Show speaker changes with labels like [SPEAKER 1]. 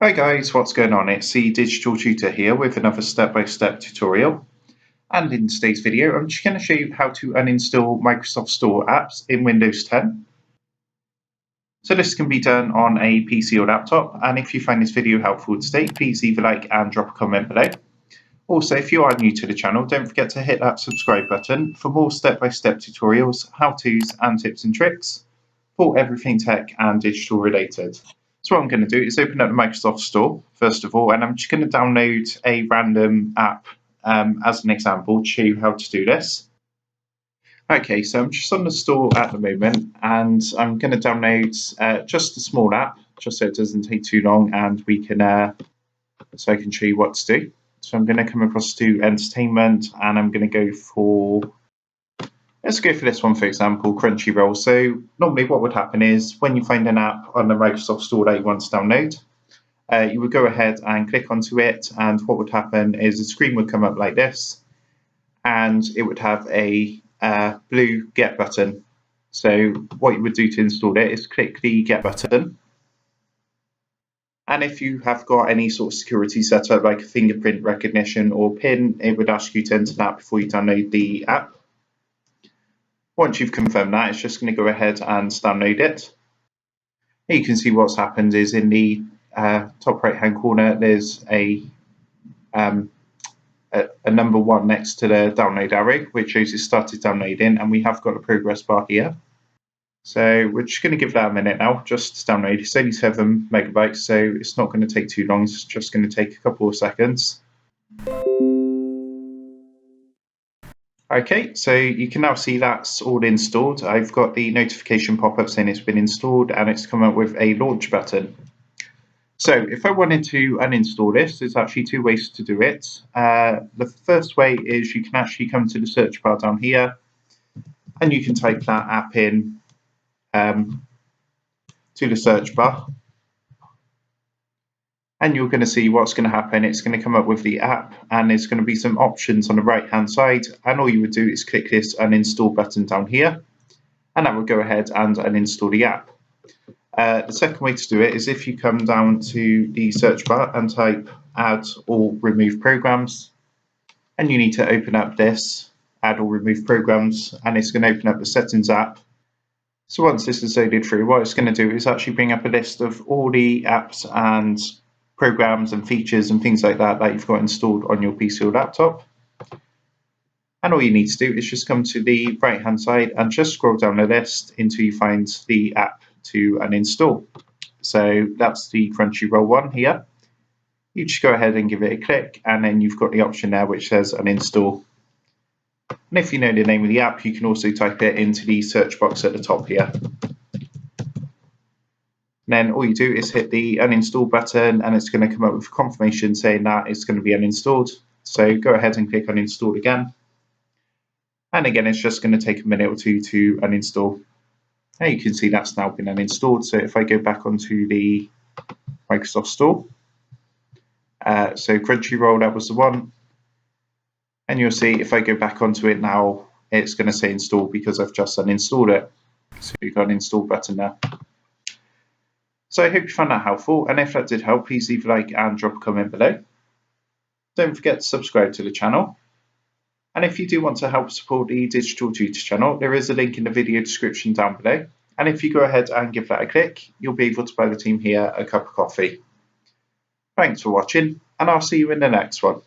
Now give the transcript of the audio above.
[SPEAKER 1] Hi guys, what's going on? It's the Digital Tutor here with another step-by-step tutorial. And in today's video, I'm just going to show you how to uninstall Microsoft Store apps in Windows 10. So this can be done on a PC or laptop, and if you find this video helpful today, please leave a like and drop a comment below. Also, if you are new to the channel, don't forget to hit that subscribe button for more step-by-step tutorials, how-tos and tips and tricks for everything tech and digital related. So what I'm going to do is open up the Microsoft Store first of all, and I'm just going to download a random app as an example to show you how to do this. Okay, so I'm just on the store at the moment, and I'm going to download just a small app, just so it doesn't take too long, and we can so I can show you what to do. So I'm going to come across to entertainment, and I'm going to go for. Let's go for this one, for example, Crunchyroll. So normally what would happen is when you find an app on the Microsoft Store that you want to download, you would go ahead and click onto it, and what would happen is the screen would come up like this, and it would have a blue Get button. So what you would do to install it is click the Get button. And if you have got any sort of security setup like fingerprint recognition or PIN, it would ask you to enter that before you download the app. Once you've confirmed that, it's just going to go ahead and download it. Here you can see what's happened is in the top right hand corner there's a number 1 next to the download arrow, which shows it started downloading, and we have got a progress bar here. So we're just going to give that a minute now, just to download. It's only 7 megabytes, so it's not going to take too long. It's just going to take a couple of seconds. Okay, so you can now see that's all installed. I've got the notification pop-up saying it's been installed, and it's come up with a launch button. So if I wanted to uninstall this, there's actually 2 ways to do it. The first way is you can actually come to the search bar down here, and you can type that app in to the search bar. And you're going to see what's going to happen. It's going to come up with the app, and there's going to be some options on the right hand side, and all you would do is click this uninstall button down here, and that will go ahead and uninstall the app. The second way to do it is if you come down to the search bar and type add or remove programs, and you need to open up this add or remove programs, and it's going to open up the settings app. So once this is loaded through, what it's going to do is actually bring up a list of all the apps and programs and features and things like that that you've got installed on your PC or laptop. And all you need to do is just come to the right hand side and just scroll down the list until you find the app to uninstall. So that's the Crunchyroll one here. You just go ahead and give it a click, and then you've got the option there which says uninstall. And if you know the name of the app, you can also type it into the search box at the top here. Then all you do is hit the uninstall button, and it's going to come up with confirmation saying that it's going to be uninstalled. So go ahead and click uninstall again. And again, it's just going to take a minute or two to uninstall. Now you can see that's now been uninstalled. So if I go back onto the Microsoft Store, so Crunchyroll, that was the one. And you'll see if I go back onto it now, it's going to say install because I've just uninstalled it. So you've got an install button there. So I hope you found that helpful, and if that did help, please leave a like and drop a comment below. Don't forget to subscribe to the channel. And if you do want to help support the Digital Tutor channel, there is a link in the video description down below. And if you go ahead and give that a click, you'll be able to buy the team here a cup of coffee. Thanks for watching, and I'll see you in the next one.